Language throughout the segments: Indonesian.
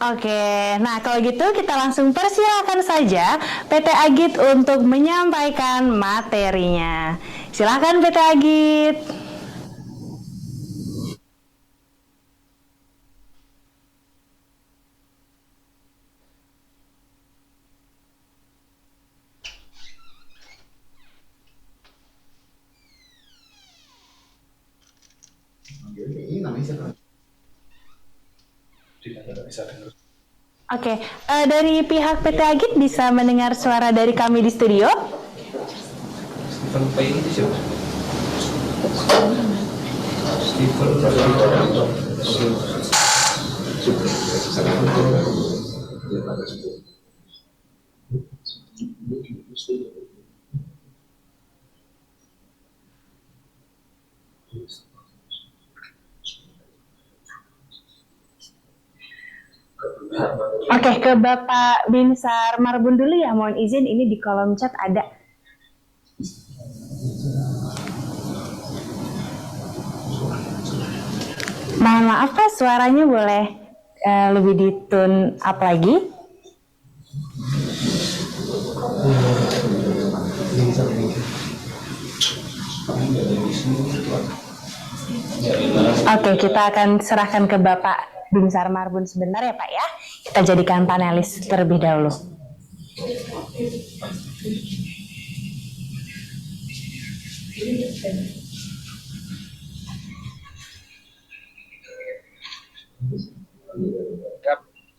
Oke, nah kalau gitu kita langsung persilakan saja PT Agit untuk menyampaikan materinya. Silakan PT Agit. Oke, dari pihak PT Agit bisa mendengar suara dari kami di studio? Oke, ke Bapak Binsar Marbun dulu ya, mohon izin ini di kolom chat ada. Mohon maaf Pak, suaranya boleh lebih ditune up lagi? Oke, kita akan serahkan ke Bapak Binsar Marbun sebentar ya Pak ya. Kita jadikan panelis terlebih dahulu.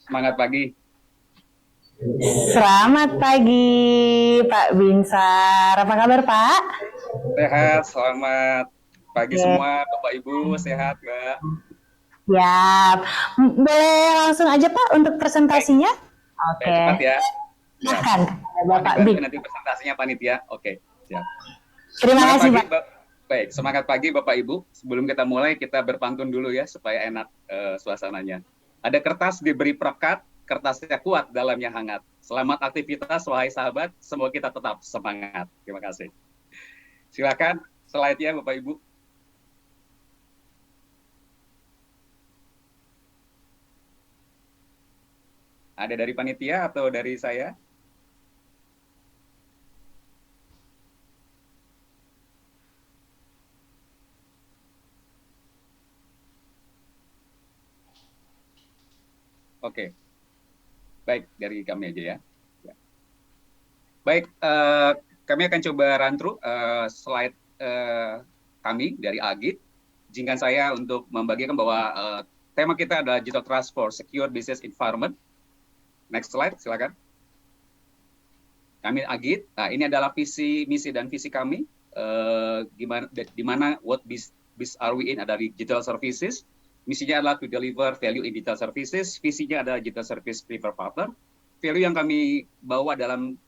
Semangat pagi. Selamat pagi Pak Binsar. Apa kabar Pak? Sehat, selamat pagi semua Bapak Ibu, sehat Mbak. Ya, boleh langsung aja Pak untuk presentasinya? Oke. Cepat ya. Silahkan Bapak Bin. Nanti presentasinya panitia. Oke, siap. Terima kasih Pak. Baik, semangat pagi Bapak Ibu. Sebelum kita mulai, kita berpantun dulu ya supaya enak suasananya. Ada kertas diberi perekat, kertasnya kuat, dalamnya hangat. Selamat aktivitas, wahai sahabat. Semoga kita tetap semangat. Terima kasih. Silakan slide-nya Bapak Ibu. Ada dari panitia atau dari saya? Oke. Baik, dari kami aja ya. Baik, kami akan coba run through slide kami dari Agit. Izinkan saya untuk membagikan bahwa tema kita adalah Digital Trust for Secure Business Environment. Next slide, silakan. Kami Agit. Nah, ini adalah visi, misi dan visi kami. Di mana what biz are we in adalah digital services. Misinya adalah to deliver value in digital services. Visinya adalah digital service preferred partner. Value yang kami bawa dalam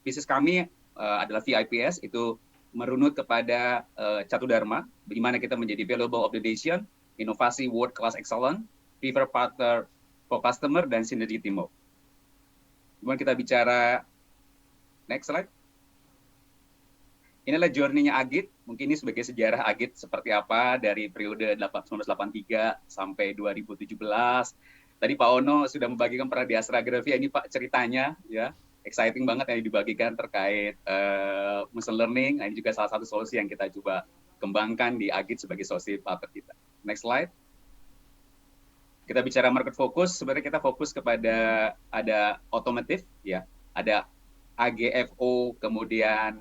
bisnis kami adalah VIPS, itu merunut kepada Catu Dharma, di mana kita menjadi valuable of the nation, inovasi world class excellent, preferred partner for customer, dan synergy teamwork. Kemudian kita bicara, next slide. Inilah journey-nya Agit, mungkin ini sebagai sejarah Agit seperti apa dari periode 1983 sampai 2017. Tadi Pak Ono sudah membagikan pernah di Astragrafia, ini Pak ceritanya ya, exciting banget yang dibagikan terkait machine learning. Nah, ini juga salah satu solusi yang kita coba kembangkan di Agit sebagai solusi partner kita. Next slide. Kita bicara market focus, sebenarnya kita fokus kepada ada otomotif ya, ada AGFO, kemudian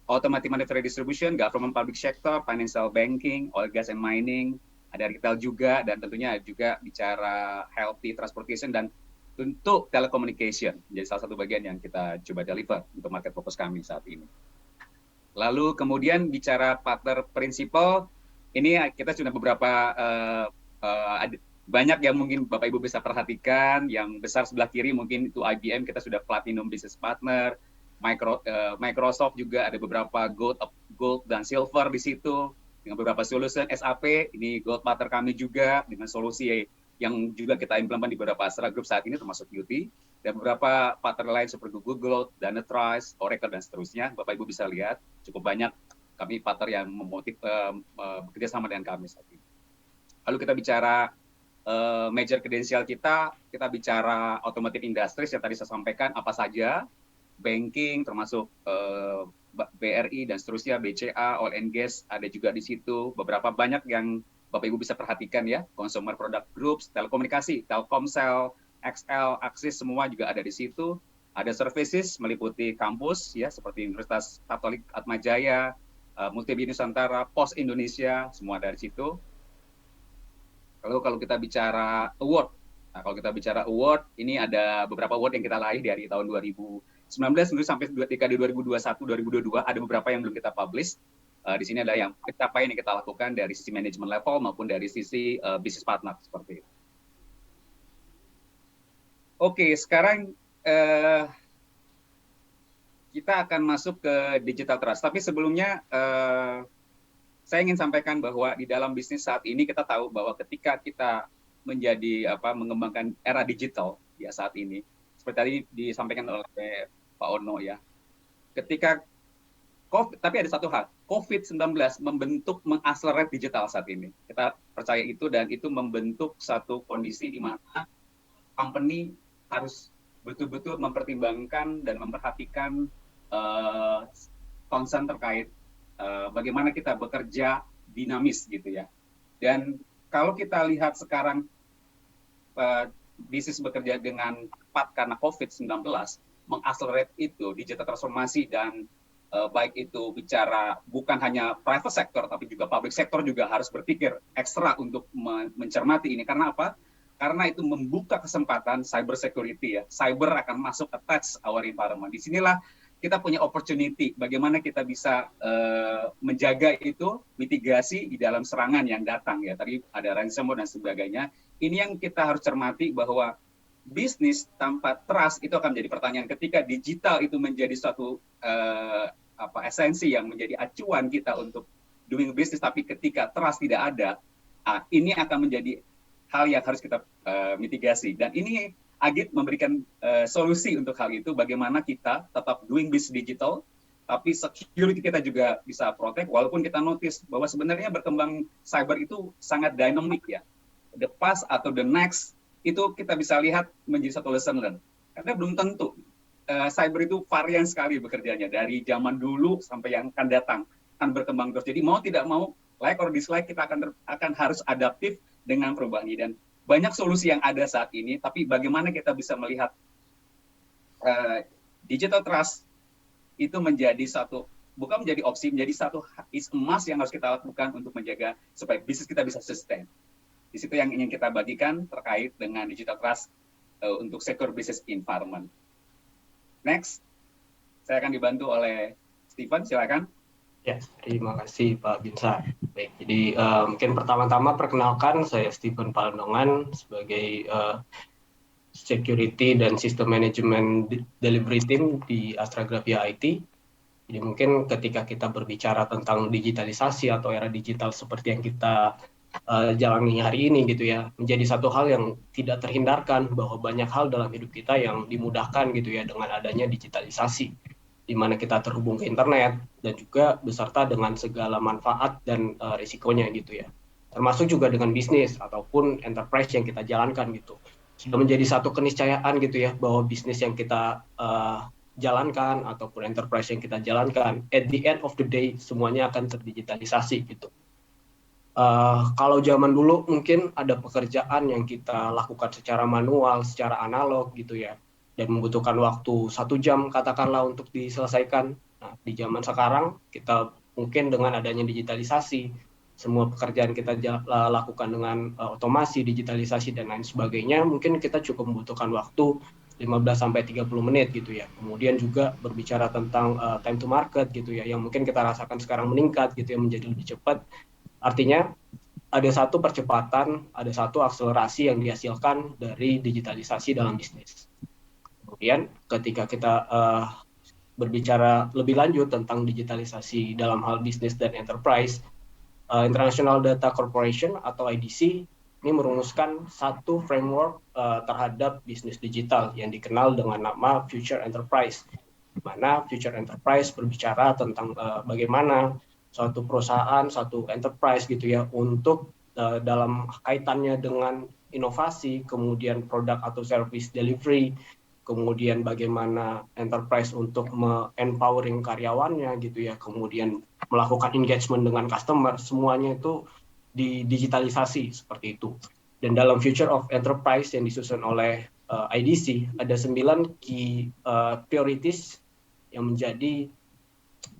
automotive manufacturing distribution, government public sector, financial banking, oil gas and mining, ada retail juga, dan tentunya juga bicara healthy transportation dan untuk telecommunication. Jadi salah satu bagian yang kita coba deliver untuk market fokus kami saat ini. Lalu kemudian bicara partner principal, ini kita sudah beberapa banyak yang mungkin Bapak Ibu bisa perhatikan. Yang besar sebelah kiri mungkin itu IBM, kita sudah platinum business partner. Microsoft juga ada beberapa gold dan silver di situ dengan beberapa solution. SAP ini gold partner kami juga dengan solusi yang juga kita implement di beberapa Astra Group saat ini termasuk UT, dan beberapa partner lain seperti Google, Dynatrace, Oracle dan seterusnya. Bapak Ibu bisa lihat cukup banyak kami partner yang bekerja sama dengan kami saat ini. Lalu kita bicara major kredensial kita bicara automotive industries yang tadi saya sampaikan apa saja, banking termasuk BRI dan seterusnya, BCA, oil and gas ada juga di situ, beberapa banyak yang Bapak Ibu bisa perhatikan ya, consumer product groups, telekomunikasi, Telkomsel, XL, Axis semua juga ada di situ. Ada services meliputi kampus ya seperti Universitas Katolik Atmajaya, Multibio Nusantara, Pos Indonesia, semua dari situ. Lalu kalau kita bicara award, nah kalau kita bicara award, ini ada beberapa award yang kita raih dari tahun 2019 sampai dekade 2021-2022, ada beberapa yang belum kita publish. Di sini ada yang pencapaian yang kita lakukan dari sisi manajemen level maupun dari sisi business partner seperti itu. Oke, sekarang kita akan masuk ke digital trust. Tapi sebelumnya saya ingin sampaikan bahwa di dalam bisnis saat ini kita tahu bahwa ketika kita mengembangkan era digital ya saat ini, seperti tadi disampaikan oleh Pak Ono ya, ketika tapi ada satu hal, COVID-19 mengakselerate digital saat ini. Kita percaya itu dan itu membentuk satu kondisi di mana company harus betul-betul mempertimbangkan dan memperhatikan concern terkait bagaimana kita bekerja dinamis gitu ya. Dan kalau kita lihat sekarang bisnis bekerja dengan cepat karena COVID-19 mengakselerate itu digital transformasi dan baik itu bicara bukan hanya private sector tapi juga public sector juga harus berpikir ekstra untuk mencermati ini. Karena apa? Karena itu membuka kesempatan cyber security ya. Cyber akan masuk attach our environment. Di sinilah kita punya opportunity bagaimana kita bisa menjaga itu mitigasi di dalam serangan yang datang ya. Tadi ada ransomware dan sebagainya. Ini yang kita harus cermati bahwa bisnis tanpa trust itu akan menjadi pertanyaan ketika digital itu menjadi suatu esensi yang menjadi acuan kita untuk doing business, tapi ketika trust tidak ada, ini akan menjadi hal yang harus kita mitigasi. Dan ini Agit memberikan solusi untuk hal itu, bagaimana kita tetap doing business digital, tapi security kita juga bisa protect, walaupun kita notice bahwa sebenarnya berkembang cyber itu sangat dynamic ya. The past atau the next, itu kita bisa lihat menjadi satu lesson learned. Karena belum tentu cyber itu varian sekali bekerjanya, dari zaman dulu sampai yang akan datang, akan berkembang terus. Jadi mau tidak mau, like or dislike, kita akan harus adaptif dengan perubahan ini. Dan banyak solusi yang ada saat ini, tapi bagaimana kita bisa melihat digital trust itu menjadi satu, bukan menjadi opsi, menjadi satu emas yang harus kita lakukan untuk menjaga supaya bisnis kita bisa sustain. Di situ yang ingin kita bagikan terkait dengan digital trust untuk secure business environment. Next, saya akan dibantu oleh Steven, silakan. Ya, terima kasih Pak Binsar. Baik, jadi mungkin pertama-tama perkenalkan, saya Steven Palendongan sebagai Security dan System Management Delivery Team di Astragrafia IT. Jadi mungkin ketika kita berbicara tentang digitalisasi atau era digital seperti yang kita jalani hari ini gitu ya, menjadi satu hal yang tidak terhindarkan bahwa banyak hal dalam hidup kita yang dimudahkan gitu ya dengan adanya digitalisasi, di mana kita terhubung ke internet dan juga beserta dengan segala manfaat dan risikonya gitu ya, termasuk juga dengan bisnis ataupun enterprise yang kita jalankan gitu. Sudah menjadi satu keniscayaan gitu ya bahwa bisnis yang kita jalankan ataupun enterprise yang kita jalankan, at the end of the day semuanya akan terdigitalisasi gitu. Kalau zaman dulu mungkin ada pekerjaan yang kita lakukan secara manual, secara analog gitu ya, dan membutuhkan waktu 1 jam katakanlah untuk diselesaikan. Nah, di zaman sekarang kita mungkin dengan adanya digitalisasi, semua pekerjaan kita lakukan dengan otomasi, digitalisasi dan lain sebagainya, mungkin kita cukup membutuhkan waktu 15-30 menit gitu ya. Kemudian juga berbicara tentang time to market gitu ya, yang mungkin kita rasakan sekarang meningkat gitu ya, menjadi lebih cepat. Artinya ada satu percepatan, ada satu akselerasi yang dihasilkan dari digitalisasi dalam bisnis. Kemudian ketika kita berbicara lebih lanjut tentang digitalisasi dalam hal bisnis dan enterprise, International Data Corporation atau IDC ini merumuskan satu framework terhadap bisnis digital yang dikenal dengan nama Future Enterprise, di mana Future Enterprise berbicara tentang bagaimana suatu perusahaan, satu enterprise gitu ya, untuk dalam kaitannya dengan inovasi, kemudian produk atau service delivery, kemudian bagaimana enterprise untuk empowering karyawannya gitu ya, kemudian melakukan engagement dengan customer, semuanya itu digitalisasi seperti itu. Dan dalam Future of Enterprise yang disusun oleh IDC, ada 9 key priorities yang menjadi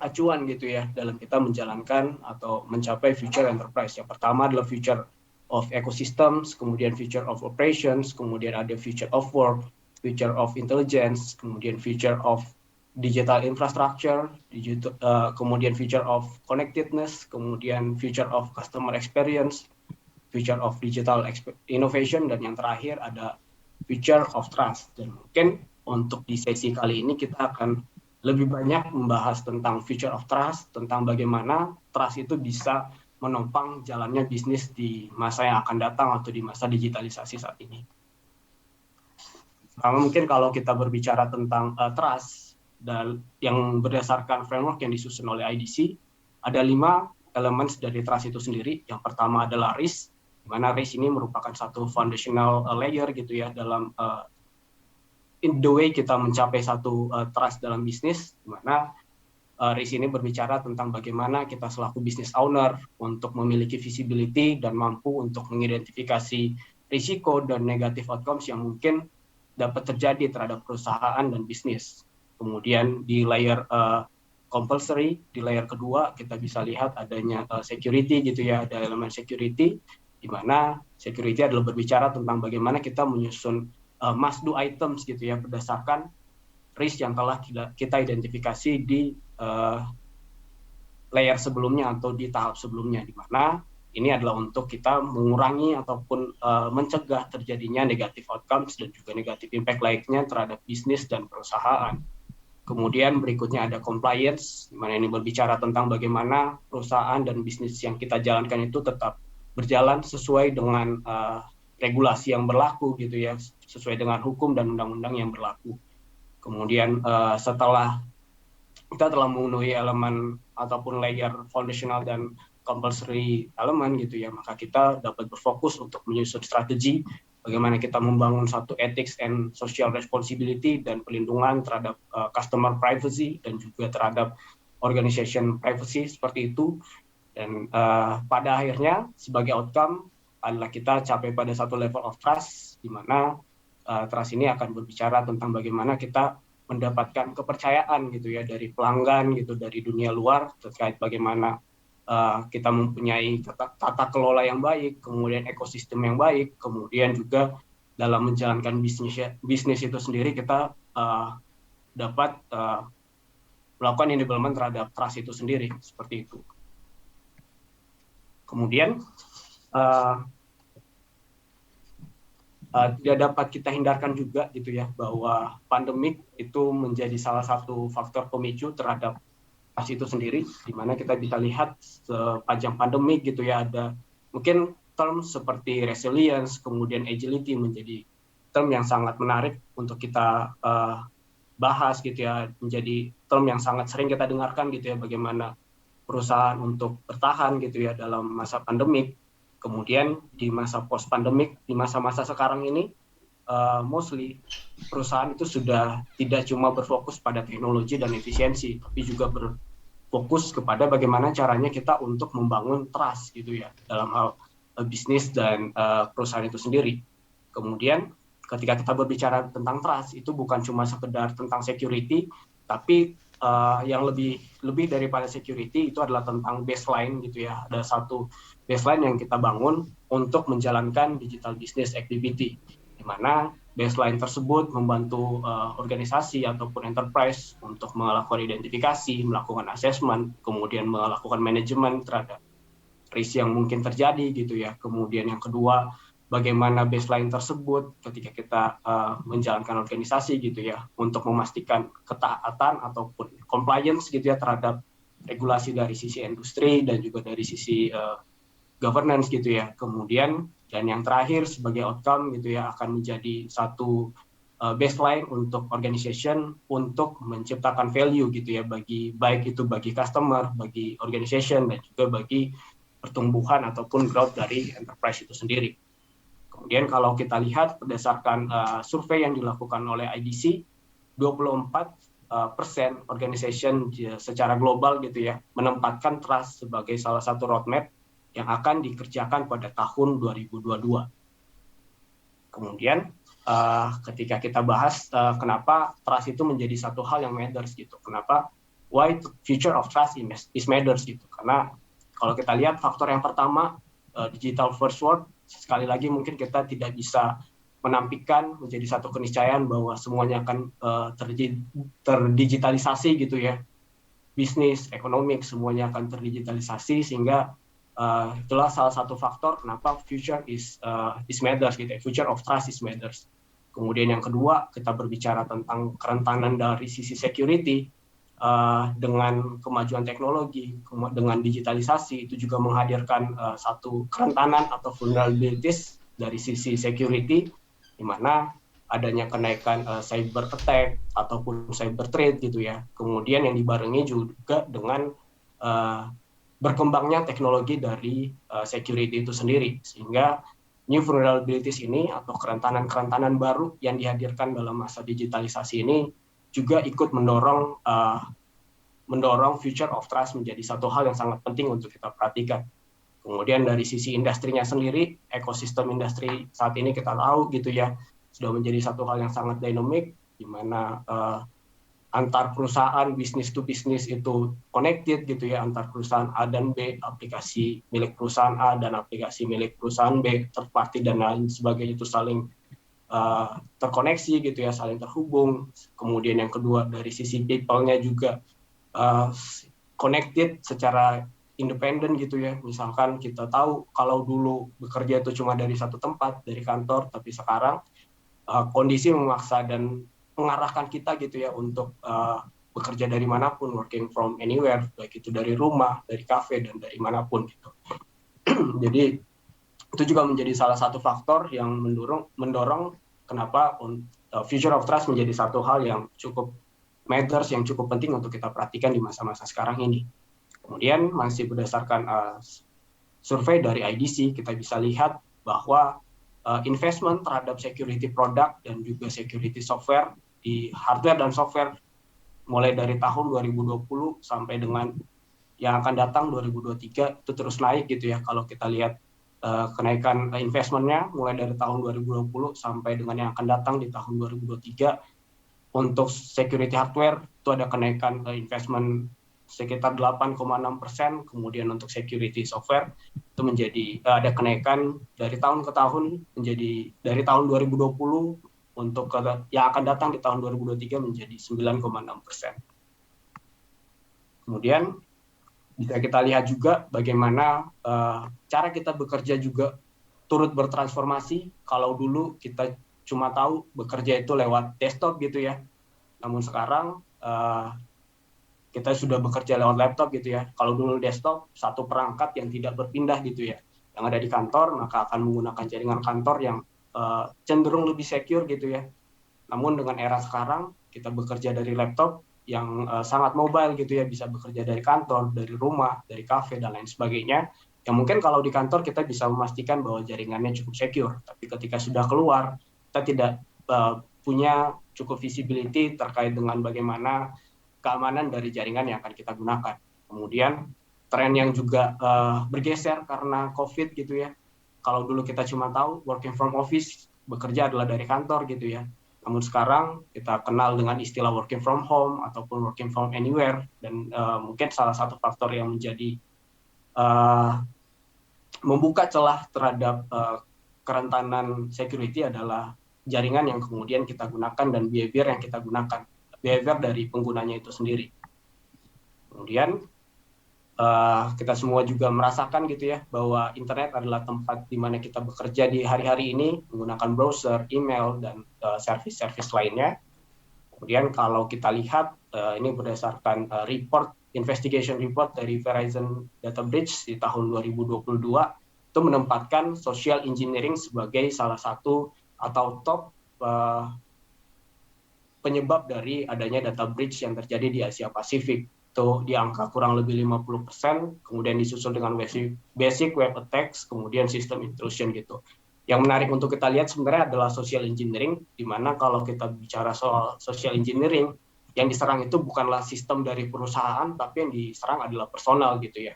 acuan gitu ya dalam kita menjalankan atau mencapai future enterprise. Yang pertama adalah future of ecosystems, kemudian future of operations, kemudian ada future of work, future of intelligence, kemudian future of digital infrastructure, kemudian future of connectedness, kemudian future of customer experience, future of digital innovation, dan yang terakhir ada future of trust. Dan mungkin untuk di sesi kali ini kita akan lebih banyak membahas tentang future of trust, tentang bagaimana trust itu bisa menopang jalannya bisnis di masa yang akan datang atau di masa digitalisasi saat ini. Mungkin kalau kita berbicara tentang trust dan yang berdasarkan framework yang disusun oleh IDC, ada 5 elemen dari trust itu sendiri. Yang pertama adalah risk, di mana risk ini merupakan satu foundational layer gitu ya dalam in the way kita mencapai satu trust dalam bisnis, di mana risk ini berbicara tentang bagaimana kita selaku business owner untuk memiliki visibility dan mampu untuk mengidentifikasi risiko dan negative outcomes yang mungkin dapat terjadi terhadap perusahaan dan bisnis. Kemudian di layer compulsory, di layer kedua kita bisa lihat adanya security gitu ya, ada elemen security, di mana security adalah berbicara tentang bagaimana kita menyusun must do items gitu ya berdasarkan risk yang telah kita identifikasi di layer sebelumnya atau di tahap sebelumnya, di mana ini adalah untuk kita mengurangi ataupun mencegah terjadinya negative outcomes dan juga negative impact lainnya terhadap bisnis dan perusahaan. Kemudian berikutnya ada compliance, di mana ini berbicara tentang bagaimana perusahaan dan bisnis yang kita jalankan itu tetap berjalan sesuai dengan regulasi yang berlaku gitu ya, sesuai dengan hukum dan undang-undang yang berlaku. Kemudian setelah kita telah memenuhi elemen ataupun layer foundational dan compulsory elemen gitu ya, maka kita dapat berfokus untuk menyusun strategi bagaimana kita membangun satu ethics and social responsibility dan perlindungan terhadap customer privacy dan juga terhadap organization privacy seperti itu. Dan pada akhirnya sebagai outcome adalah kita capai pada satu level of trust, di mana trust ini akan berbicara tentang bagaimana kita mendapatkan kepercayaan gitu ya dari pelanggan gitu, dari dunia luar terkait bagaimana kita mempunyai tata kelola yang baik, kemudian ekosistem yang baik, kemudian juga dalam menjalankan bisnis itu sendiri kita dapat melakukan enablement terhadap trust itu sendiri, seperti itu. Kemudian tidak dapat kita hindarkan juga gitu ya bahwa pandemik itu menjadi salah satu faktor pemicu terhadap trust itu sendiri, di mana kita bisa lihat sepanjang pandemik gitu ya, ada mungkin term seperti resilience, kemudian agility menjadi term yang sangat menarik untuk kita bahas gitu ya, menjadi term yang sangat sering kita dengarkan gitu ya, bagaimana perusahaan untuk bertahan gitu ya dalam masa pandemik. Kemudian di masa post pandemik, di masa-masa sekarang ini mostly perusahaan itu sudah tidak cuma berfokus pada teknologi dan efisiensi, tapi juga berfokus kepada bagaimana caranya kita untuk membangun trust gitu ya dalam hal bisnis dan perusahaan itu sendiri. Kemudian ketika kita berbicara tentang trust, itu bukan cuma sekedar tentang security, tapi yang lebih daripada security itu adalah tentang baseline gitu ya. Ada satu baseline yang kita bangun untuk menjalankan digital business activity, di mana baseline tersebut membantu organisasi ataupun enterprise untuk melakukan identifikasi, melakukan assessment, kemudian melakukan manajemen terhadap risk yang mungkin terjadi gitu ya. Kemudian yang kedua, bagaimana baseline tersebut ketika kita menjalankan organisasi gitu ya, untuk memastikan ketaatan ataupun compliance gitu ya terhadap regulasi dari sisi industri dan juga dari sisi governance gitu ya. Kemudian dan yang terakhir sebagai outcome gitu ya akan menjadi satu baseline untuk organization untuk menciptakan value gitu ya, bagi baik itu bagi customer, bagi organization dan juga bagi pertumbuhan ataupun growth dari enterprise itu sendiri. Kemudian kalau kita lihat berdasarkan survei yang dilakukan oleh IDC, 24% organization secara global gitu ya menempatkan trust sebagai salah satu roadmap yang akan dikerjakan pada tahun 2022. Kemudian ketika kita bahas kenapa trust itu menjadi satu hal yang matters gitu, kenapa why the future of trust is matters gitu, karena kalau kita lihat faktor yang pertama, digital first world, sekali lagi mungkin kita tidak bisa menampilkan menjadi satu keniscayaan bahwa semuanya akan terdigitalisasi gitu ya, bisnis, ekonomi, semuanya akan terdigitalisasi, sehingga itulah salah satu faktor kenapa future is matters gitu ya, future of trust is matters. Kemudian yang kedua, kita berbicara tentang kerentanan dari sisi security. Dengan kemajuan teknologi, dengan digitalisasi, itu juga menghadirkan satu kerentanan atau vulnerabilities dari sisi security, di mana adanya kenaikan cyber attack ataupun cyber threat gitu ya. Kemudian yang dibarengi juga dengan berkembangnya teknologi dari security itu sendiri, sehingga new vulnerabilities ini atau kerentanan-kerentanan baru yang dihadirkan dalam masa digitalisasi ini juga ikut mendorong future of trust menjadi satu hal yang sangat penting untuk kita perhatikan. Kemudian dari sisi industrinya sendiri, ekosistem industri saat ini kita tahu gitu ya, sudah menjadi satu hal yang sangat dynamic, di mana antar perusahaan bisnis to bisnis itu connected gitu ya, antar perusahaan A dan B, aplikasi milik perusahaan A dan aplikasi milik perusahaan B, third party dan lain sebagainya itu saling terkoneksi gitu ya, saling terhubung. Kemudian yang kedua dari sisi people-nya juga connected secara independen gitu ya. Misalkan kita tahu kalau dulu bekerja itu cuma dari satu tempat, dari kantor, tapi sekarang kondisi memaksa dan mengarahkan kita gitu ya untuk bekerja dari manapun, working from anywhere, baik itu dari rumah, dari kafe, dan dari manapun gitu. Jadi itu juga menjadi salah satu faktor yang mendorong kenapa future of trust menjadi satu hal yang cukup matters, yang cukup penting untuk kita perhatikan di masa-masa sekarang ini. Kemudian masih berdasarkan survei dari IDC, kita bisa lihat bahwa investment terhadap security product dan juga security software di hardware dan software mulai dari tahun 2020 sampai dengan yang akan datang 2023 itu terus naik gitu ya. Kalau kita lihat kenaikan investmentnya mulai dari tahun 2020 sampai dengan yang akan datang di tahun 2023, untuk security hardware itu ada kenaikan investment sekitar 8,6%, kemudian untuk security software itu menjadi ada kenaikan dari tahun ke tahun, menjadi dari tahun 2020 untuk yang akan datang di tahun 2023 menjadi 9,6%. Kemudian bisa kita lihat juga bagaimana cara kita bekerja juga turut bertransformasi. Kalau dulu kita cuma tahu bekerja itu lewat desktop gitu ya, namun sekarang kita sudah bekerja lewat laptop gitu ya. Kalau dulu desktop satu perangkat yang tidak berpindah gitu ya, yang ada di kantor, maka akan menggunakan jaringan kantor yang cenderung lebih secure gitu ya. Namun dengan era sekarang kita bekerja dari laptop yang sangat mobile gitu ya, bisa bekerja dari kantor, dari rumah, dari kafe dan lain sebagainya. Yang mungkin kalau di kantor kita bisa memastikan bahwa jaringannya cukup secure, tapi ketika sudah keluar kita tidak punya cukup visibility terkait dengan bagaimana keamanan dari jaringan yang akan kita gunakan. Kemudian tren yang juga bergeser karena COVID gitu ya. Kalau dulu kita cuma tahu working from office, bekerja adalah dari kantor gitu ya. Namun sekarang kita kenal dengan istilah working from home ataupun working from anywhere, dan mungkin salah satu faktor yang menjadi membuka celah terhadap kerentanan security adalah jaringan yang kemudian kita gunakan dan behavior yang kita gunakan, behavior dari penggunanya itu sendiri. Kemudian kita semua juga merasakan gitu ya bahwa internet adalah tempat di mana kita bekerja di hari-hari ini menggunakan browser, email, dan service-service lainnya. Kemudian kalau kita lihat ini berdasarkan investigation report dari Verizon Data Breach di tahun 2022, itu menempatkan social engineering sebagai salah satu atau top penyebab dari adanya data breach yang terjadi di Asia Pasifik. Itu di angka kurang lebih 50%, kemudian disusul dengan basic web attacks, kemudian system intrusion gitu. Yang menarik untuk kita lihat sebenarnya adalah social engineering, di mana kalau kita bicara soal social engineering, yang diserang itu bukanlah sistem dari perusahaan, tapi yang diserang adalah personal gitu ya.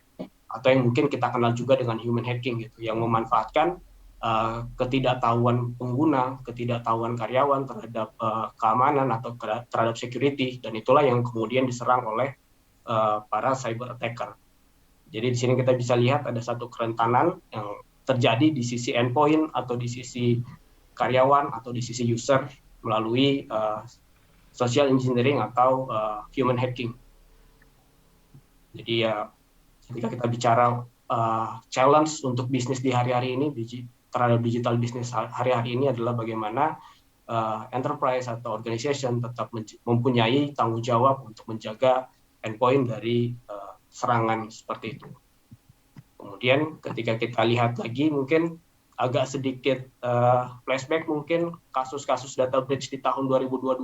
Atau yang mungkin kita kenal juga dengan human hacking gitu, yang memanfaatkan ketidaktahuan pengguna, ketidaktahuan karyawan terhadap keamanan atau terhadap security, dan itulah yang kemudian diserang oleh para cyber attacker. Jadi di sini kita bisa lihat ada satu kerentanan yang terjadi di sisi endpoint atau di sisi karyawan atau di sisi user melalui social engineering atau human hacking. Jadi ya ketika kita bicara challenge untuk bisnis di hari-hari ini terhadap digital bisnis hari-hari ini adalah bagaimana enterprise atau organization tetap mempunyai tanggung jawab untuk menjaga endpoint dari serangan seperti itu. Kemudian ketika kita lihat lagi mungkin agak sedikit flashback mungkin kasus-kasus data breach di tahun 2022.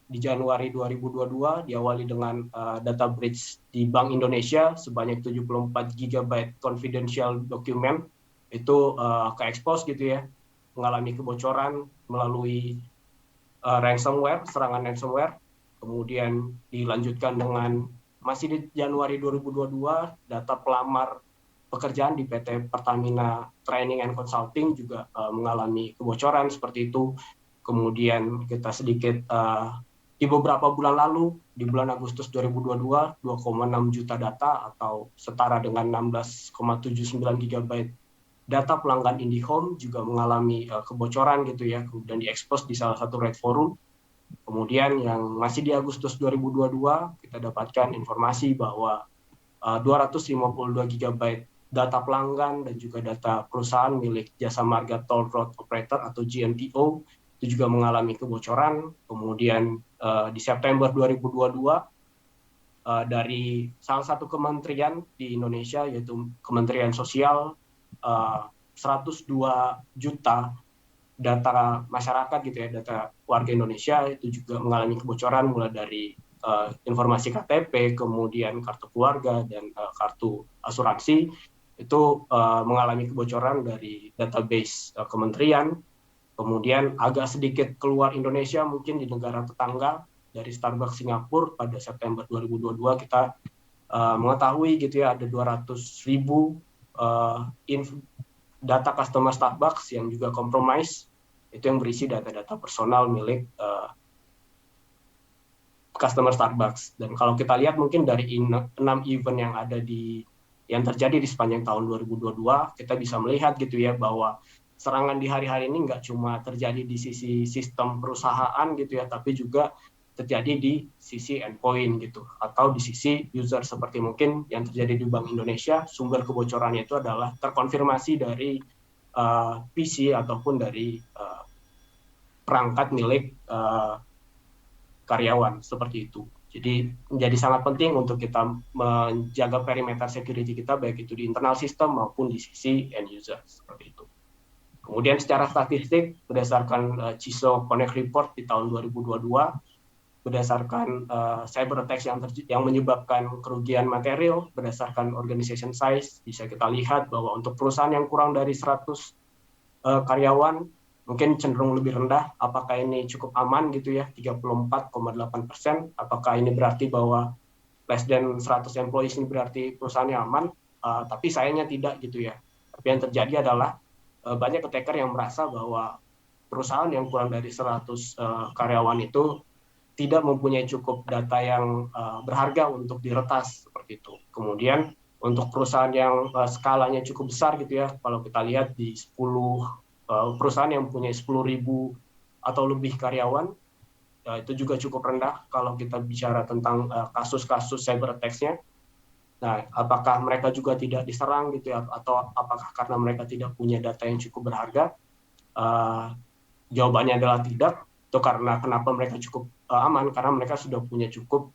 Di Januari 2022 diawali dengan data breach di Bank Indonesia sebanyak 74 GB confidential document itu ke-expose gitu ya, mengalami kebocoran melalui serangan ransomware. Kemudian dilanjutkan dengan masih di Januari 2022 data pelamar pekerjaan di PT Pertamina Training and Consulting juga mengalami kebocoran seperti itu. Kemudian kita sedikit di beberapa bulan lalu, di bulan Agustus 2022, 2,6 juta data atau setara dengan 16,79 GB data pelanggan IndiHome juga mengalami kebocoran gitu ya, kemudian diekspos di salah satu Red Forum. Kemudian yang masih di Agustus 2022 kita dapatkan informasi bahwa 252 GB data pelanggan dan juga data perusahaan milik Jasa Marga Toll Road Operator atau JMTO itu juga mengalami kebocoran. Kemudian di September 2022 dari salah satu kementerian di Indonesia yaitu Kementerian Sosial 102 juta data masyarakat gitu ya, data warga Indonesia itu juga mengalami kebocoran mulai dari informasi KTP, kemudian kartu keluarga dan kartu asuransi itu mengalami kebocoran dari database kementerian. Kemudian agak sedikit keluar Indonesia mungkin di negara tetangga dari Starbucks Singapura pada September 2022 kita mengetahui gitu ya ada 200.000 data customer Starbucks yang juga compromise, itu yang berisi data-data personal milik customer Starbucks. Dan kalau kita lihat mungkin dari 6 event yang terjadi di sepanjang tahun 2022, kita bisa melihat gitu ya bahwa serangan di hari-hari ini nggak cuma terjadi di sisi sistem perusahaan gitu ya, tapi juga terjadi di sisi endpoint gitu, atau di sisi user seperti mungkin yang terjadi di Bank Indonesia, sumber kebocorannya itu adalah terkonfirmasi dari PC ataupun dari perangkat milik karyawan seperti itu. Jadi menjadi sangat penting untuk kita menjaga perimeter security kita baik itu di internal sistem maupun di sisi end user seperti itu. Kemudian secara statistik berdasarkan CISO Connect Report di tahun 2022 berdasarkan cyber attacks yang menyebabkan kerugian material berdasarkan organization size, bisa kita lihat bahwa untuk perusahaan yang kurang dari 100 karyawan mungkin cenderung lebih rendah. Apakah ini cukup aman gitu ya, 34,8%. Apakah ini berarti bahwa less than 100 employees ini berarti perusahaannya aman? Tapi sayangnya tidak gitu ya. Tapi yang terjadi adalah banyak attacker yang merasa bahwa perusahaan yang kurang dari 100 karyawan itu tidak mempunyai cukup data yang berharga untuk diretas seperti itu. Kemudian untuk perusahaan yang skalanya cukup besar gitu ya, kalau kita lihat di 10 perusahaan yang mempunyai 10.000 atau lebih karyawan, itu juga cukup rendah kalau kita bicara tentang kasus-kasus cyber attacks-nya. Nah, apakah mereka juga tidak diserang gitu ya, atau apakah karena mereka tidak punya data yang cukup berharga? Jawabannya adalah tidak. Itu karena kenapa mereka cukup aman, karena mereka sudah punya cukup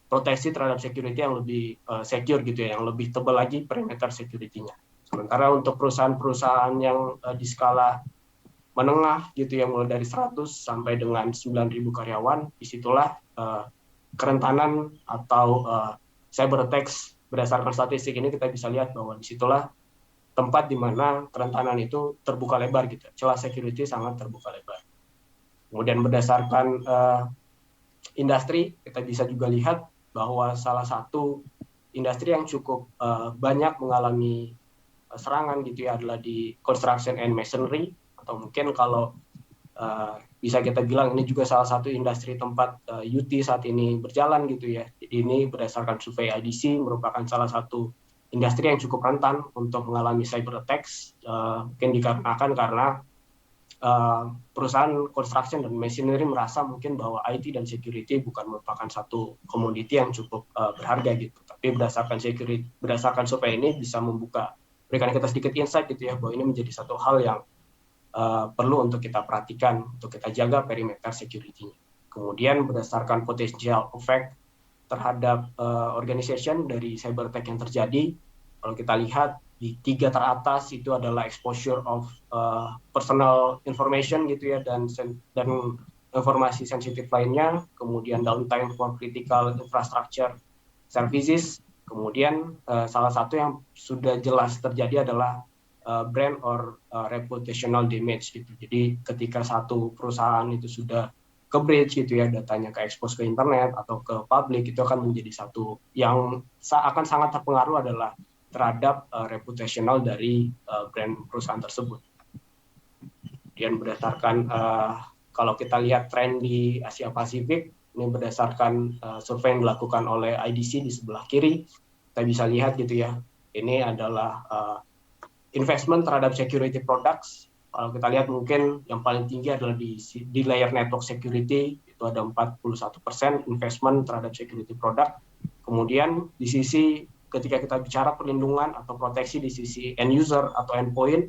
proteksi terhadap security yang lebih secure gitu ya, yang lebih tebal lagi perimeter security-nya. Sementara untuk perusahaan-perusahaan yang di skala menengah gitu ya, mulai dari 100 sampai dengan 9.000 karyawan, disitulah kerentanan atau cyber attacks berdasarkan statistik ini kita bisa lihat bahwa disitulah tempat di mana kerentanan itu terbuka lebar gitu. Celah security sangat terbuka lebar. Kemudian berdasarkan industri, kita bisa juga lihat bahwa salah satu industri yang cukup banyak mengalami serangan gitu ya adalah di construction and masonry, atau mungkin kalau bisa kita bilang ini juga salah satu industri tempat UT saat ini berjalan gitu ya. Jadi ini berdasarkan survei IDC merupakan salah satu industri yang cukup rentan untuk mengalami cyber attacks, mungkin dikarenakan karena perusahaan construction dan machinery merasa mungkin bahwa IT dan security bukan merupakan satu komoditi yang cukup berharga gitu. Tapi berdasarkan survei ini bisa berikan kita sedikit insight gitu ya, bahwa ini menjadi satu hal yang perlu untuk kita perhatikan, untuk kita jaga perimeter security-nya. Kemudian berdasarkan potential effect terhadap organization dari cyber attack yang terjadi, kalau kita lihat di 3 teratas itu adalah exposure of personal information gitu ya, dan informasi sensitif lainnya, kemudian downtime for critical infrastructure services, kemudian salah satu yang sudah jelas terjadi adalah brand or reputational damage gitu. Jadi ketika satu perusahaan itu sudah ke breach gitu ya, datanya ke expose ke internet atau ke publik, itu akan menjadi satu yang akan sangat terpengaruh adalah terhadap reputational dari brand perusahaan tersebut. Kemudian berdasarkan kalau kita lihat tren di Asia Pasifik, ini berdasarkan survei yang dilakukan oleh IDC di sebelah kiri, kita bisa lihat gitu ya, ini adalah investment terhadap security products. Kalau kita lihat mungkin yang paling tinggi adalah di layer network security, itu ada 41% investment terhadap security product. Kemudian di sisi ketika kita bicara perlindungan atau proteksi di sisi end user atau endpoint,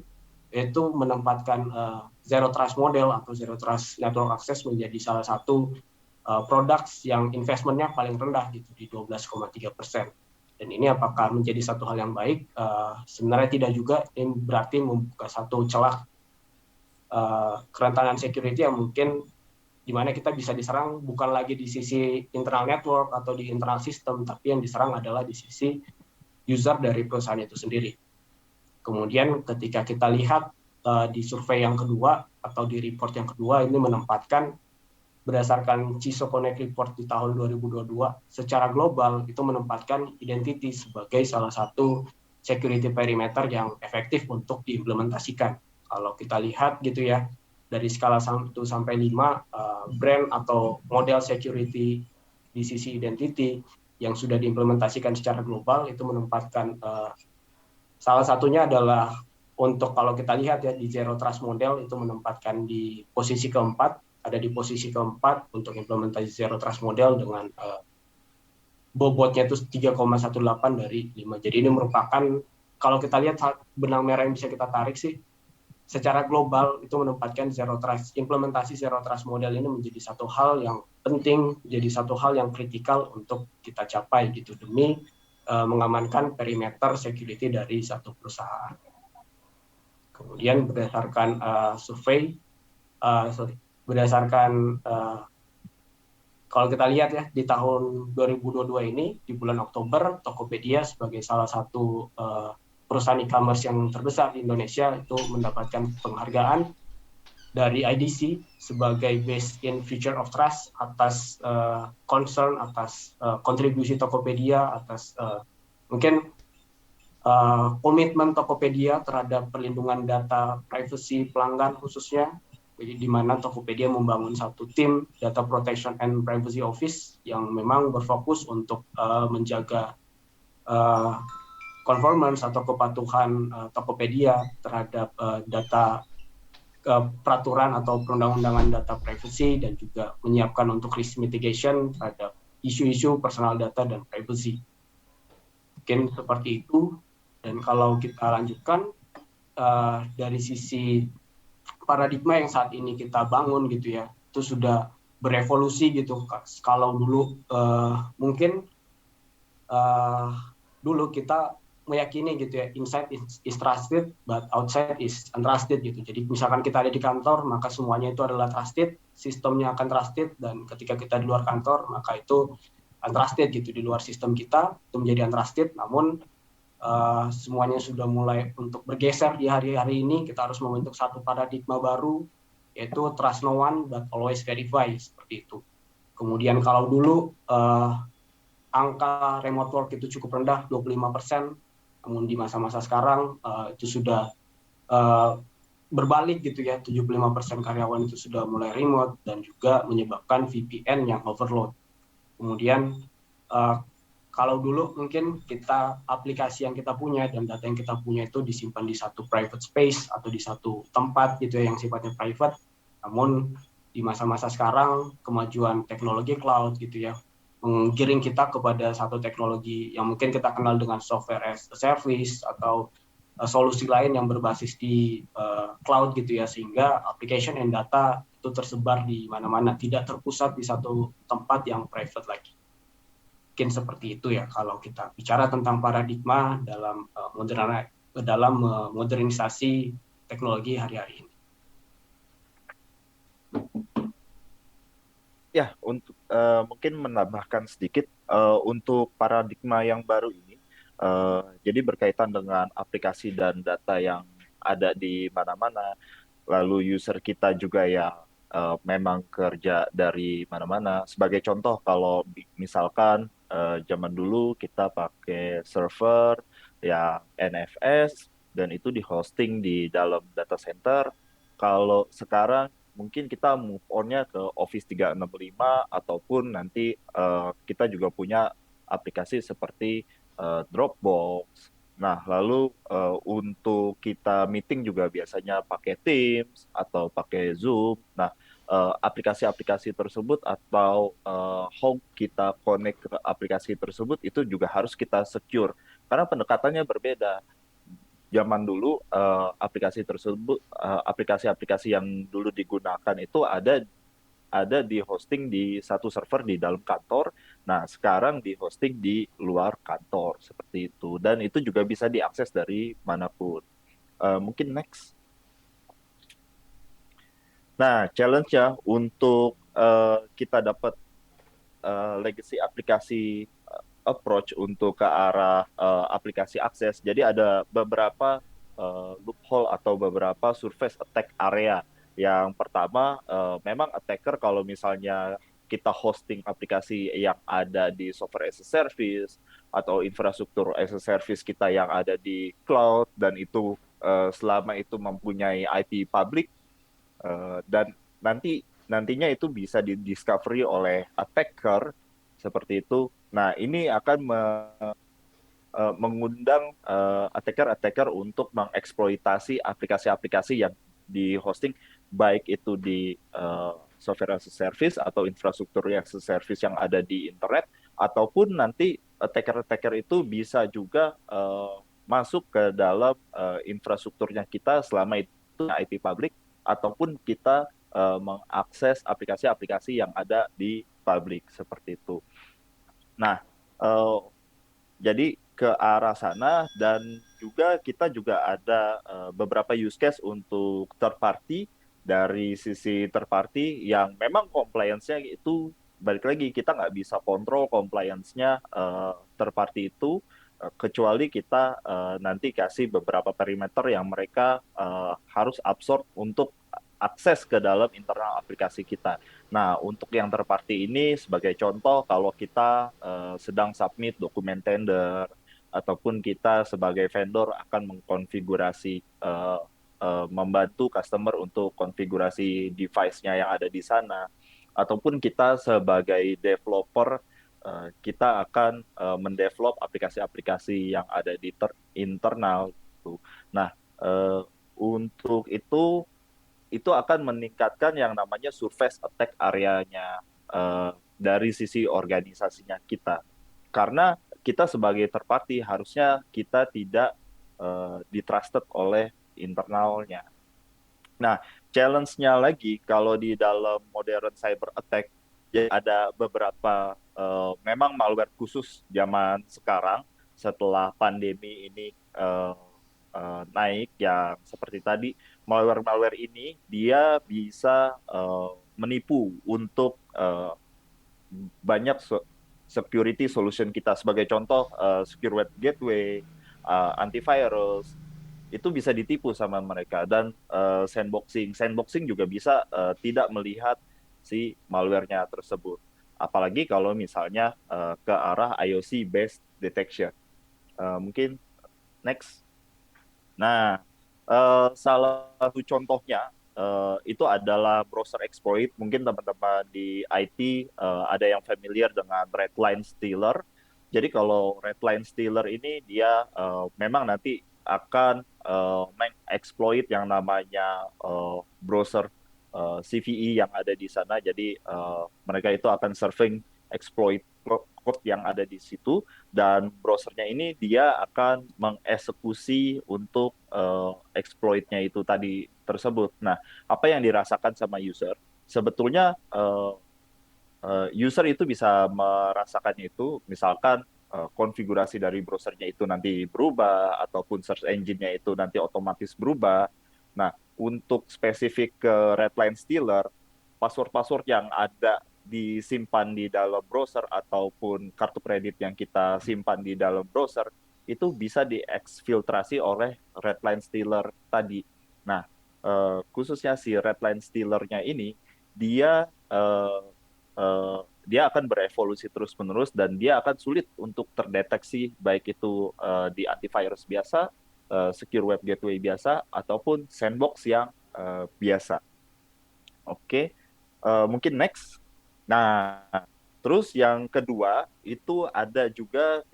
itu menempatkan zero trust model atau zero trust network access menjadi salah satu products yang investmentnya paling rendah gitu, di 12,3%. Dan ini apakah menjadi satu hal yang baik? Sebenarnya tidak juga. Ini berarti membuka satu celah kerentanan security yang mungkin di mana kita bisa diserang bukan lagi di sisi internal network atau di internal system, tapi yang diserang adalah di sisi user dari perusahaan itu sendiri. Kemudian ketika kita lihat di survei yang kedua atau di report yang kedua, ini menempatkan berdasarkan CISO Connect Report di tahun 2022, secara global itu menempatkan identity sebagai salah satu security perimeter yang efektif untuk diimplementasikan. Kalau kita lihat gitu ya, dari skala 1 sampai 5, brand atau model security di sisi identity yang sudah diimplementasikan secara global itu menempatkan salah satunya adalah untuk kalau kita lihat ya di Zero Trust model itu menempatkan di posisi keempat, ada di posisi keempat untuk implementasi Zero Trust model dengan bobotnya itu 3,18 dari 5. Jadi ini merupakan, kalau kita lihat benang merah yang bisa kita tarik sih, secara global itu menempatkan Zero Trust, implementasi Zero Trust model ini menjadi satu hal yang penting, menjadi satu hal yang kritikal untuk kita capai gitu, demi mengamankan perimeter security dari satu perusahaan. Kemudian berdasarkan berdasarkan kalau kita lihat ya di tahun 2022 ini di bulan Oktober, Tokopedia sebagai salah satu perusahaan e-commerce yang terbesar di Indonesia itu mendapatkan penghargaan dari IDC sebagai Best in Future of Trust atas concern, atas kontribusi Tokopedia, atas mungkin komitmen Tokopedia terhadap perlindungan data privacy pelanggan khususnya, di mana Tokopedia membangun satu tim Data Protection and Privacy Office yang memang berfokus untuk menjaga conformance atau kepatuhan Tokopedia terhadap data peraturan atau perundang-undangan data privacy, dan juga menyiapkan untuk risk mitigation terhadap isu-isu personal data dan privacy. Mungkin seperti itu. Dan kalau kita lanjutkan dari sisi paradigma yang saat ini kita bangun gitu ya, itu sudah berevolusi gitu. Kalau dulu mungkin dulu kita meyakini gitu ya, inside is trusted but outside is untrusted gitu. Jadi misalkan kita ada di kantor, maka semuanya itu adalah trusted, sistemnya akan trusted, dan ketika kita di luar kantor maka itu untrusted gitu. Di luar sistem kita itu menjadi untrusted, namun semuanya sudah mulai untuk bergeser di hari-hari ini. Kita harus membentuk satu paradigma baru, yaitu trust no one but always verify, seperti itu. Kemudian kalau dulu angka remote work itu cukup rendah, 25%, namun di masa-masa sekarang itu sudah berbalik gitu ya, 75% karyawan itu sudah mulai remote dan juga menyebabkan VPN yang overload. Kemudian kalau dulu mungkin kita aplikasi yang kita punya dan data yang kita punya itu disimpan di satu private space atau di satu tempat gitu ya yang sifatnya private. Namun di masa-masa sekarang kemajuan teknologi cloud gitu ya menggiring kita kepada satu teknologi yang mungkin kita kenal dengan software as a service atau solusi lain yang berbasis di cloud gitu ya, sehingga application and data itu tersebar di mana-mana, tidak terpusat di satu tempat yang private lagi. Mungkin seperti itu ya kalau kita bicara tentang paradigma dalam modernisasi teknologi hari-hari ini. Ya, untuk mungkin menambahkan sedikit untuk paradigma yang baru ini, jadi berkaitan dengan aplikasi dan data yang ada di mana-mana, lalu user kita juga yang memang kerja dari mana-mana. Sebagai contoh, kalau misalkan zaman dulu kita pakai server yang NFS dan itu di hosting di dalam data center. Kalau sekarang mungkin kita move on-nya ke Office 365 ataupun nanti kita juga punya aplikasi seperti Dropbox. Nah, lalu untuk kita meeting juga biasanya pakai Teams atau pakai Zoom. Nah, aplikasi-aplikasi tersebut atau how kita connect ke aplikasi tersebut itu juga harus kita secure karena pendekatannya berbeda. Zaman dulu aplikasi-aplikasi yang dulu digunakan itu ada di hosting di satu server di dalam kantor. Nah, sekarang di hosting di luar kantor seperti itu, dan itu juga bisa diakses dari manapun. Mungkin next. Nah, challenge-nya untuk kita dapat legacy aplikasi approach untuk ke arah aplikasi akses. Jadi ada beberapa loophole atau beberapa surface attack area. Yang pertama, memang attacker kalau misalnya kita hosting aplikasi yang ada di software as a service atau infrastruktur as a service kita yang ada di cloud dan itu selama itu mempunyai IP public, dan nantinya itu bisa di-discovery oleh attacker seperti itu. Nah, ini akan mengundang attacker-attacker untuk mengeksploitasi aplikasi-aplikasi yang di hosting, baik itu di software as a service atau infrastruktur as a service yang ada di internet, ataupun nanti attacker-attacker itu bisa juga masuk ke dalam infrastrukturnya kita selama itu IP public, ataupun kita mengakses aplikasi-aplikasi yang ada di public seperti itu. Nah, jadi ke arah sana, dan juga kita juga ada beberapa use case untuk third party. Dari sisi third party yang memang compliance-nya itu balik lagi, kita nggak bisa kontrol compliance-nya third party itu, kecuali kita nanti kasih beberapa perimeter yang mereka harus absorb untuk akses ke dalam internal aplikasi kita. Nah, untuk yang third party ini sebagai contoh, kalau kita sedang submit dokumen tender, ataupun kita sebagai vendor akan mengkonfigurasi, membantu customer untuk konfigurasi device-nya yang ada di sana, ataupun kita sebagai developer, kita akan mendevelop aplikasi-aplikasi yang ada di internal. Nah, untuk itu akan meningkatkan yang namanya surface attack area-nya dari sisi organisasinya kita. Karena kita sebagai third party harusnya kita tidak ditrusted oleh internalnya. Nah, challenge-nya lagi kalau di dalam modern cyber attack, ya ada beberapa memang malware khusus zaman sekarang setelah pandemi ini naik, yang seperti tadi, malware-malware ini dia bisa menipu untuk banyak security solution kita. Sebagai contoh, secure web gateway antivirus, itu bisa ditipu sama mereka. Dan sandboxing juga bisa tidak melihat si malware-nya tersebut. Apalagi kalau misalnya ke arah IOC based detection. Mungkin next. Nah, salah satu contohnya itu adalah browser exploit. Mungkin teman-teman di IT ada yang familiar dengan Redline Stealer. Jadi kalau Redline Stealer ini dia memang nanti akan mengeksploit yang namanya browser CVE yang ada di sana. Jadi mereka itu akan serving exploit code yang ada di situ, dan browsernya ini dia akan mengeksekusi untuk exploitnya itu tadi tersebut. Nah, apa yang dirasakan sama user? Sebetulnya user itu bisa merasakannya itu, misalkan konfigurasi dari browsernya itu nanti berubah, ataupun search engine-nya itu nanti otomatis berubah. Nah, untuk spesifik ke Redline Stealer, password-password yang ada disimpan di dalam browser ataupun kartu kredit yang kita simpan di dalam browser itu bisa diexfiltrasi oleh Redline Stealer tadi. Nah, khususnya si Redline Stealer-nya ini dia dia akan berevolusi terus-menerus dan dia akan sulit untuk terdeteksi baik itu di antivirus biasa, secure web gateway biasa ataupun sandbox yang biasa. Oke, mungkin next. Nah, terus yang kedua itu ada juga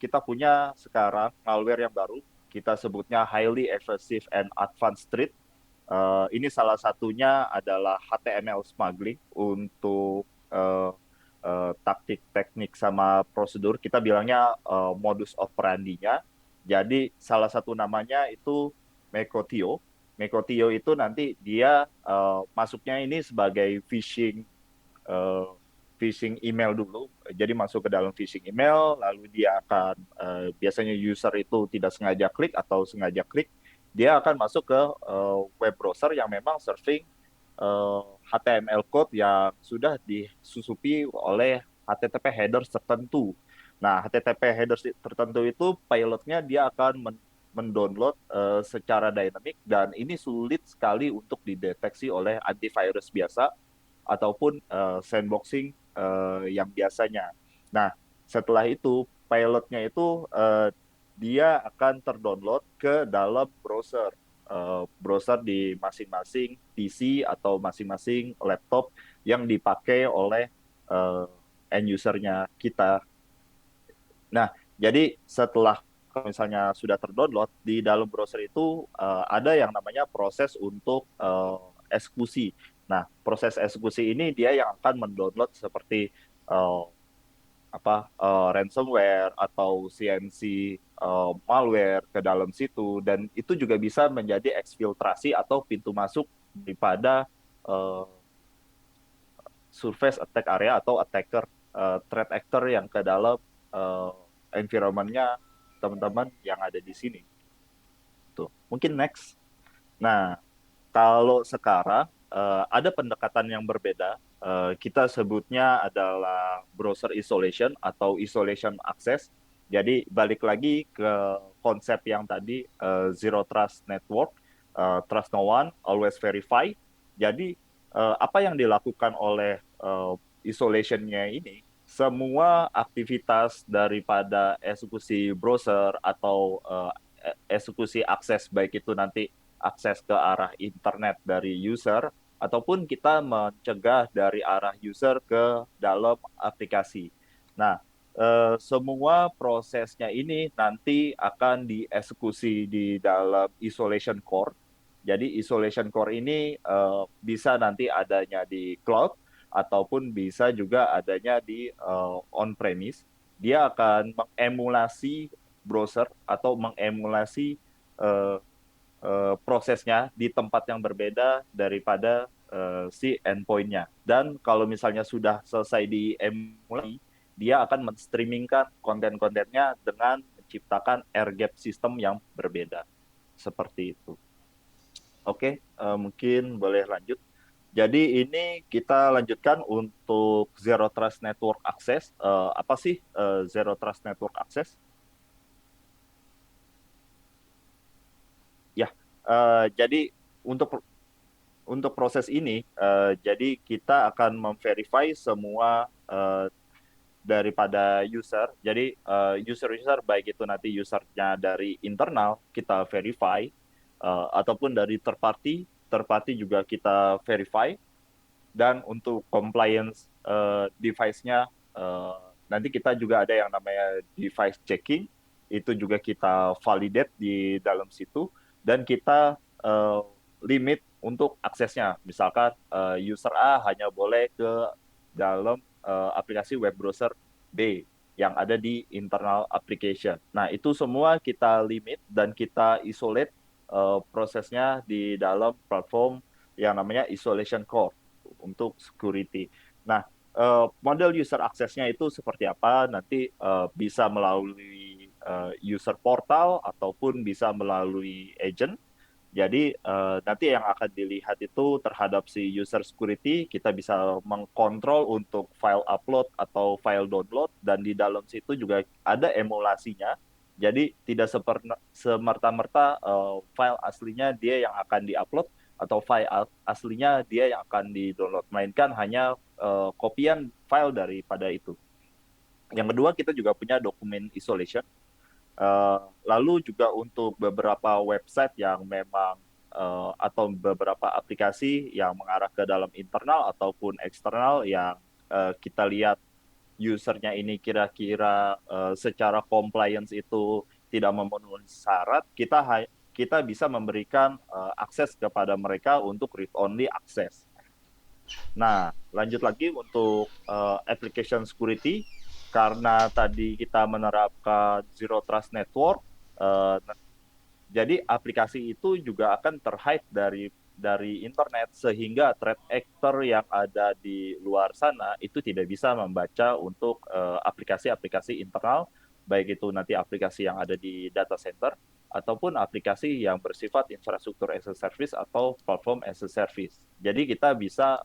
kita punya sekarang malware yang baru, kita sebutnya highly evasive and advanced threat. Ini salah satunya adalah HTML smuggling untuk taktik, teknik, sama prosedur. Kita bilangnya modus operandinya. Jadi salah satu namanya itu Mekotio. Mekotio itu nanti dia masuknya ini sebagai uh, phishing email dulu. Jadi masuk ke dalam phishing email, lalu dia akan biasanya user itu tidak sengaja klik atau sengaja klik, dia akan masuk ke web browser yang memang serving HTML code yang sudah disusupi oleh HTTP headers tertentu. Nah, HTTP headers tertentu itu pilotnya dia akan mendownload secara dynamic, dan ini sulit sekali untuk dideteksi oleh antivirus biasa ataupun sandboxing yang biasanya. Nah, setelah itu pilotnya itu dia akan terdownload ke dalam browser di masing-masing PC atau masing-masing laptop yang dipakai oleh end usernya kita. Nah, jadi setelah misalnya sudah terdownload di dalam browser itu ada yang namanya proses untuk eksekusi. Nah, proses eksekusi ini dia yang akan mendownload seperti eh, ransomware atau CNC malware ke dalam situ, dan itu juga bisa menjadi eksfiltrasi atau pintu masuk daripada uh, surface attack area atau attacker, threat actor yang ke dalam uh, environment-nya teman-teman yang ada di sini. Tuh, mungkin next. Nah, kalau sekarang ada pendekatan yang berbeda. Kita sebutnya adalah browser isolation atau isolation access. Jadi balik lagi ke konsep yang tadi, zero trust network, trust no one, always verify. Jadi apa yang dilakukan oleh isolationnya ini, semua aktivitas daripada eksekusi browser atau eksekusi akses, baik itu nanti akses ke arah internet dari user ataupun kita mencegah dari arah user ke dalam aplikasi. Nah, semua prosesnya ini nanti akan dieksekusi di dalam isolation core. Jadi isolation core ini bisa nanti adanya di cloud ataupun bisa juga adanya di on-premise. Dia akan mengemulasi browser atau mengemulasi uh, prosesnya di tempat yang berbeda daripada si endpoint-nya. Dan kalau misalnya sudah selesai diemulasi, dia akan men-streamingkan konten-kontennya dengan menciptakan air gap system yang berbeda. Seperti itu. Oke, mungkin boleh lanjut. Jadi ini kita lanjutkan untuk Zero Trust Network Access. Apa sih Zero Trust Network Access? Jadi untuk proses ini, jadi kita akan memverify semua daripada user. Jadi user-user baik itu nanti usernya dari internal kita verify, ataupun dari third party juga kita verify. Dan untuk compliance device-nya, nanti kita juga ada yang namanya device checking, itu juga kita validate di dalam situ, dan kita limit untuk aksesnya. Misalkan user A hanya boleh ke dalam aplikasi web browser B yang ada di internal application. Nah, itu semua kita limit dan kita isolate prosesnya di dalam platform yang namanya isolation core untuk security. Nah, model user aksesnya itu seperti apa? Nanti bisa melalui user portal ataupun bisa melalui agent. Jadi nanti yang akan dilihat itu terhadap si user security, kita bisa mengkontrol untuk file upload atau file download, dan di dalam situ juga ada emulasinya. Jadi tidak semerta-merta file aslinya dia yang akan diupload atau file aslinya dia yang akan di-download, melainkan hanya kopian file daripada itu. Yang kedua, kita juga punya document isolation. Lalu juga untuk beberapa website yang memang atau beberapa aplikasi yang mengarah ke dalam internal ataupun eksternal yang kita lihat usernya ini kira-kira secara compliance itu tidak memenuhi syarat, kita bisa memberikan akses kepada mereka untuk read-only access. Nah, lanjut lagi untuk application security, karena tadi kita menerapkan Zero Trust Network, jadi aplikasi itu juga akan terhide dari internet, sehingga threat actor yang ada di luar sana itu tidak bisa membaca untuk aplikasi-aplikasi internal, baik itu nanti aplikasi yang ada di data center, ataupun aplikasi yang bersifat infrastruktur as a service atau platform as a service. Jadi kita bisa